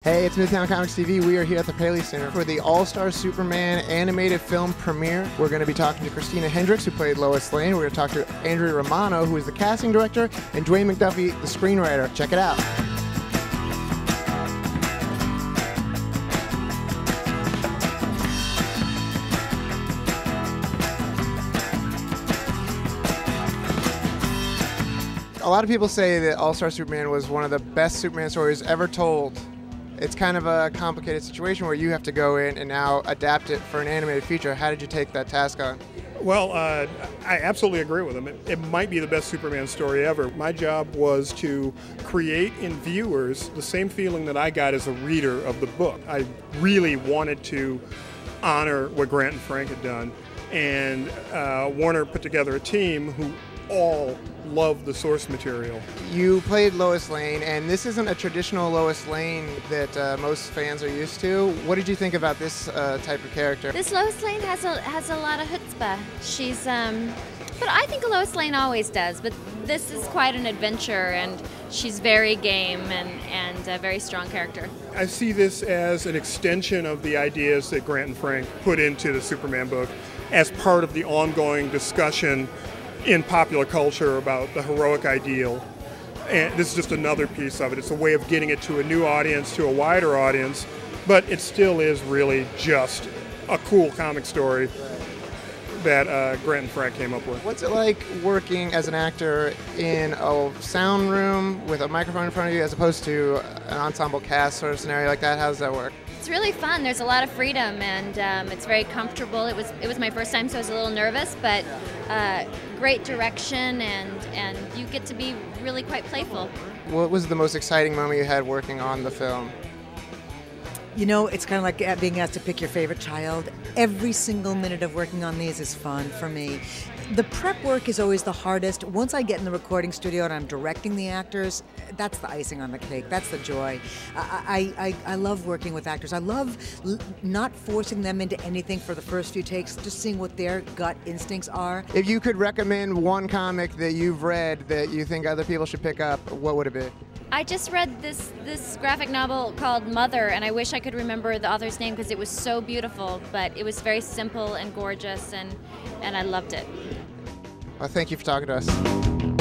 Hey, it's Midtown Comics TV. We are here at the Paley Center for the All-Star Superman animated film premiere. We're going to be talking to Christina Hendricks, who played Lois Lane. We're going to talk to Andrea Romano, who is the casting director, and Dwayne McDuffie, the screenwriter. Check it out. A lot of people say that All-Star Superman was one of the best Superman stories ever told. It's kind of a complicated situation where you have to go in and now adapt it for an animated feature. How did you take that task on? Well, I absolutely agree with him. It might be the best Superman story ever. My job was to create in viewers the same feeling that I got as a reader of the book. I really wanted to honor what Grant and Frank had done, and Warner put together a team who all love the source material. You played Lois Lane, and this isn't a traditional Lois Lane that most fans are used to. What did you think about this type of character? This Lois Lane has a lot of chutzpah. She's, but I think Lois Lane always does, but this is quite an adventure, and she's very game and a very strong character. I see this as an extension of the ideas that Grant and Frank put into the Superman book as part of the ongoing discussion in popular culture about the heroic ideal. And this is just another piece of it. It's a way of getting it to a new audience, to a wider audience, but it still is really just a cool comic story that Grant and Frank came up with. What's it like working as an actor in a sound room with a microphone in front of you as opposed to an ensemble cast sort of scenario like that? How does that work? It's really fun. There's a lot of freedom, and it's very comfortable. It was my first time, so I was a little nervous, but great direction, and you get to be really quite playful. What was the most exciting moment you had working on the film? You know, it's kind of like being asked to pick your favorite child. Every single minute of working on these is fun for me. The prep work is always the hardest. Once I get in the recording studio and I'm directing the actors, that's the icing on the cake. That's the joy. I love working with actors. I love not forcing them into anything for the first few takes, just seeing what their gut instincts are. If you could recommend one comic that you've read that you think other people should pick up, what would it be? I just read this graphic novel called Mother, and I wish I could remember the author's name because it was so beautiful, but it was very simple and gorgeous, and I loved it. Well, thank you for talking to us.